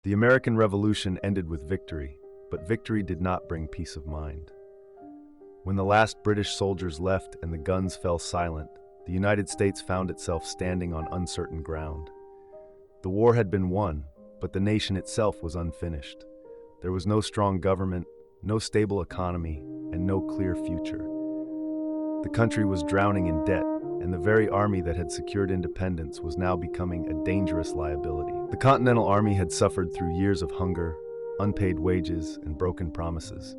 The American Revolution ended with victory, but victory did not bring peace of mind. When the last British soldiers left and the guns fell silent, the United States found itself standing on uncertain ground. The war had been won, but the nation itself was unfinished. There was no strong government, no stable economy, and no clear future. The country was drowning in debt, and the very army that had secured independence was now becoming a dangerous liability. The Continental Army had suffered through years of hunger, unpaid wages, and broken promises.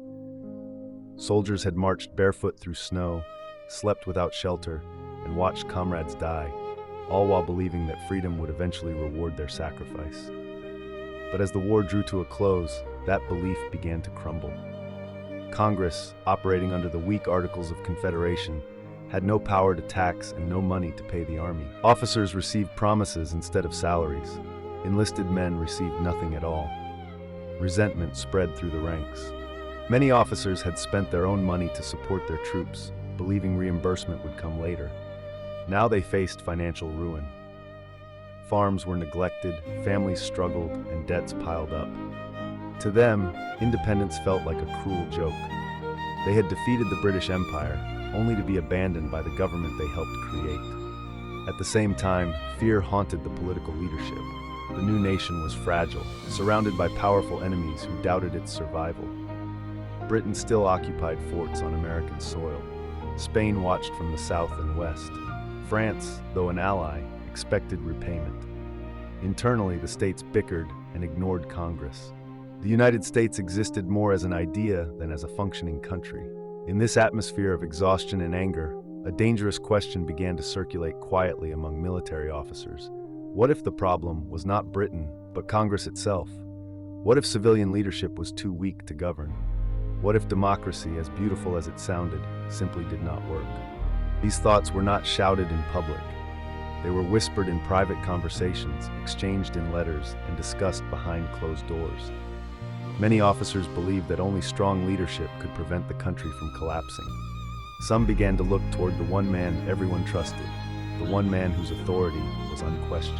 Soldiers had marched barefoot through snow, slept without shelter, and watched comrades die, all while believing that freedom would eventually reward their sacrifice. But as the war drew to a close, that belief began to crumble. Congress, operating under the weak Articles of Confederation, had no power to tax and no money to pay the army. Officers received promises instead of salaries. Enlisted men received nothing at all. Resentment spread through the ranks. Many officers had spent their own money to support their troops, believing reimbursement would come later. Now they faced financial ruin. Farms were neglected, families struggled, and debts piled up. To them, independence felt like a cruel joke. They had defeated the British Empire, only to be abandoned by the government they helped create. At the same time, fear haunted the political leadership. The new nation was fragile, surrounded by powerful enemies who doubted its survival. Britain still occupied forts on American soil. Spain watched from the south and west. France, though an ally, expected repayment. Internally, the states bickered and ignored Congress. The United States existed more as an idea than as a functioning country. In this atmosphere of exhaustion and anger, a dangerous question began to circulate quietly among military officers. What if the problem was not Britain, but Congress itself? What if civilian leadership was too weak to govern? What if democracy, as beautiful as it sounded, simply did not work? These thoughts were not shouted in public. They were whispered in private conversations, exchanged in letters, and discussed behind closed doors. Many officers believed that only strong leadership could prevent the country from collapsing. Some began to look toward the one man everyone trusted, the one man whose authority was unquestioned.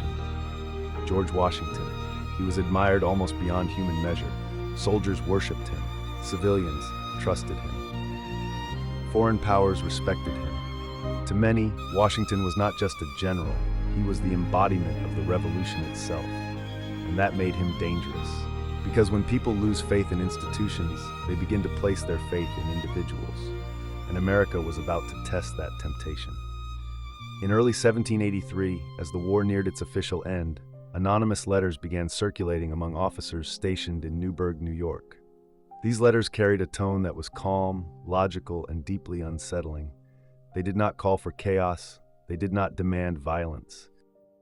George Washington. He was admired almost beyond human measure. Soldiers worshipped him. Civilians trusted him. Foreign powers respected him. To many, Washington was not just a general, he was the embodiment of the revolution itself. And that made him dangerous. Because when people lose faith in institutions, they begin to place their faith in individuals. And America was about to test that temptation. In early 1783, as the war neared its official end, anonymous letters began circulating among officers stationed in Newburgh, New York. These letters carried a tone that was calm, logical, and deeply unsettling. They did not call for chaos. They did not demand violence.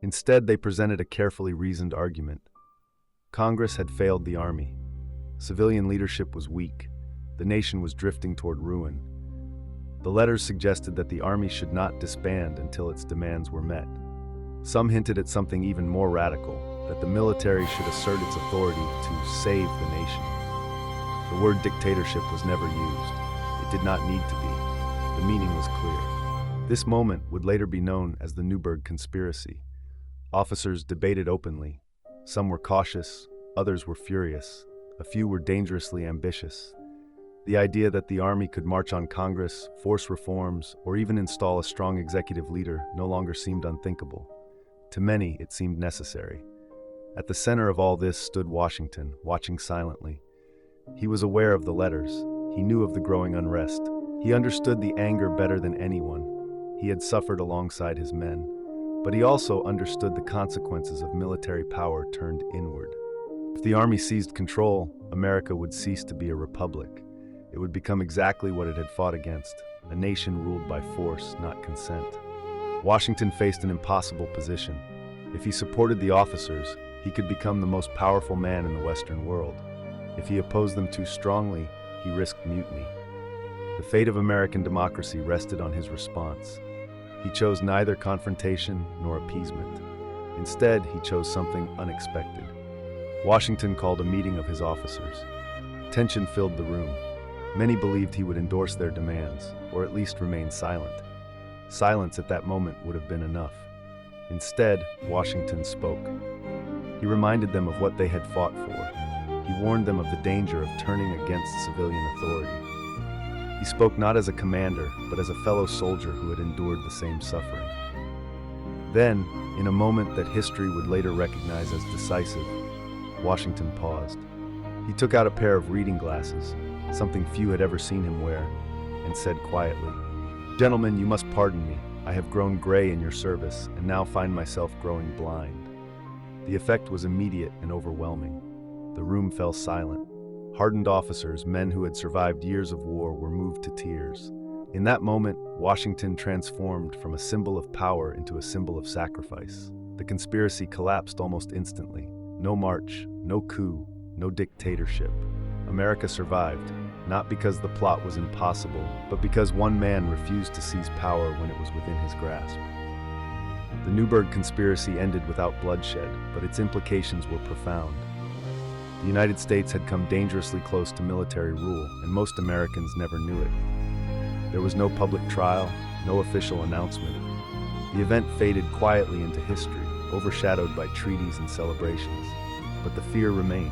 Instead, they presented a carefully reasoned argument. Congress had failed the army. Civilian leadership was weak. The nation was drifting toward ruin. The letters suggested that the army should not disband until its demands were met. Some hinted at something even more radical, that the military should assert its authority to save the nation. The word dictatorship was never used. It did not need to be. The meaning was clear. This moment would later be known as the Newburgh Conspiracy. Officers debated openly. Some were cautious, others were furious. A few were dangerously ambitious. The idea that the army could march on Congress, force reforms, or even install a strong executive leader no longer seemed unthinkable. To many, it seemed necessary. At the center of all this stood Washington, watching silently. He was aware of the letters. He knew of the growing unrest. He understood the anger better than anyone. He had suffered alongside his men. But he also understood the consequences of military power turned inward. If the army seized control, America would cease to be a republic. It would become exactly what it had fought against, a nation ruled by force, not consent. Washington faced an impossible position. If he supported the officers, he could become the most powerful man in the Western world. If he opposed them too strongly, he risked mutiny. The fate of American democracy rested on his response. He chose neither confrontation nor appeasement. Instead, he chose something unexpected. Washington called a meeting of his officers. Tension filled the room. Many believed he would endorse their demands, or at least remain silent. Silence at that moment would have been enough. Instead, Washington spoke. He reminded them of what they had fought for. He warned them of the danger of turning against civilian authority. He spoke not as a commander, but as a fellow soldier who had endured the same suffering. Then, in a moment that history would later recognize as decisive, Washington paused. He took out a pair of reading glasses, something few had ever seen him wear, and said quietly, "Gentlemen, you must pardon me. I have grown gray in your service, and now find myself growing blind." The effect was immediate and overwhelming. The room fell silent. Hardened officers, men who had survived years of war, were moved to tears. In that moment, Washington transformed from a symbol of power into a symbol of sacrifice. The conspiracy collapsed almost instantly. No march, no coup, no dictatorship. America survived, not because the plot was impossible, but because one man refused to seize power when it was within his grasp. The Newburgh Conspiracy ended without bloodshed, but its implications were profound. The United States had come dangerously close to military rule, and most Americans never knew it. There was no public trial, no official announcement. The event faded quietly into history, overshadowed by treaties and celebrations. But the fear remained.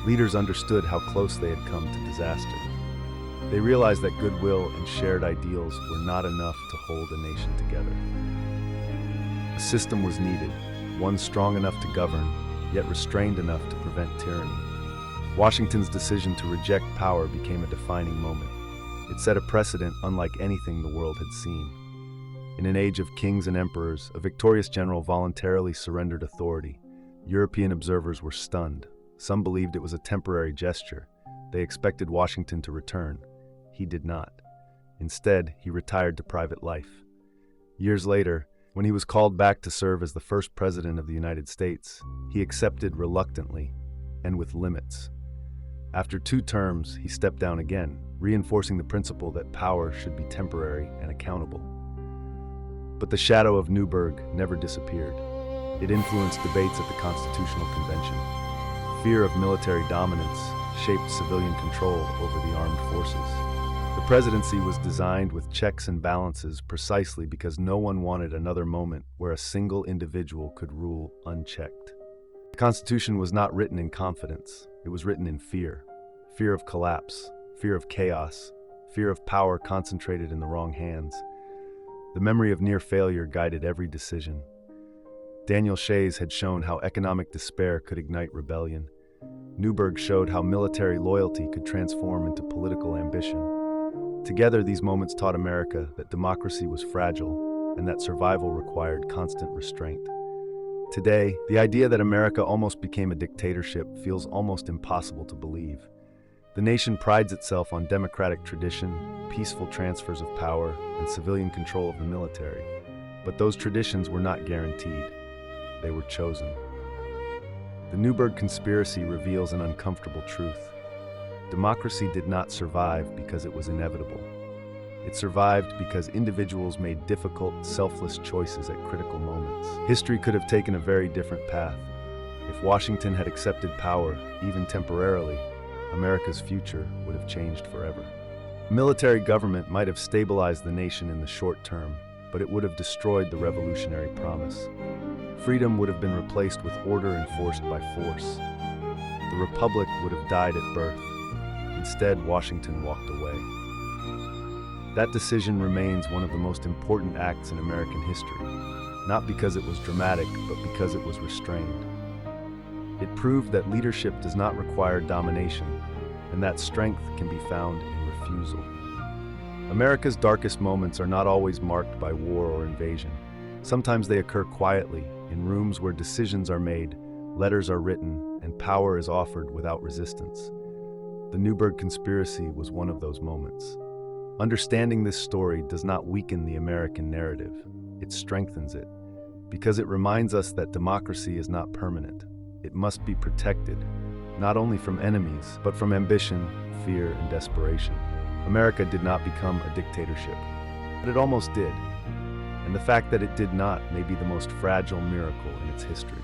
Leaders understood how close they had come to disaster. They realized that goodwill and shared ideals were not enough to hold a nation together. A system was needed, one strong enough to govern, yet restrained enough to prevent tyranny. Washington's decision to reject power became a defining moment. It set a precedent unlike anything the world had seen. In an age of kings and emperors, a victorious general voluntarily surrendered authority. European observers were stunned. Some believed it was a temporary gesture. They expected Washington to return. He did not. Instead, he retired to private life. Years later, when he was called back to serve as the first president of the United States, he accepted reluctantly and with limits. After 2 terms, he stepped down again, reinforcing the principle that power should be temporary and accountable. But the shadow of Newburgh never disappeared. It influenced debates at the Constitutional Convention. Fear of military dominance shaped civilian control over the armed forces. The presidency was designed with checks and balances precisely because no one wanted another moment where a single individual could rule unchecked. The Constitution was not written in confidence. It was written in fear. Fear of collapse, fear of chaos, fear of power concentrated in the wrong hands. The memory of near failure guided every decision. Daniel Shays had shown how economic despair could ignite rebellion. Newburgh showed how military loyalty could transform into political ambition. Together, these moments taught America that democracy was fragile and that survival required constant restraint. Today, the idea that America almost became a dictatorship feels almost impossible to believe. The nation prides itself on democratic tradition, peaceful transfers of power, and civilian control of the military. But those traditions were not guaranteed. They were chosen. The Newburgh Conspiracy reveals an uncomfortable truth. Democracy did not survive because it was inevitable. It survived because individuals made difficult, selfless choices at critical moments. History could have taken a very different path. If Washington had accepted power, even temporarily, America's future would have changed forever. Military government might have stabilized the nation in the short term, but it would have destroyed the revolutionary promise. Freedom would have been replaced with order enforced by force. The republic would have died at birth. Instead, Washington walked away. That decision remains one of the most important acts in American history, not because it was dramatic, but because it was restrained. It proved that leadership does not require domination, and that strength can be found in refusal. America's darkest moments are not always marked by war or invasion. Sometimes they occur quietly, in rooms where decisions are made, letters are written, and power is offered without resistance. The Newburgh Conspiracy was one of those moments. Understanding this story does not weaken the American narrative. It strengthens it, because it reminds us that democracy is not permanent. It must be protected, not only from enemies, but from ambition, fear, and desperation. America did not become a dictatorship, but it almost did. And the fact that it did not may be the most fragile miracle in its history.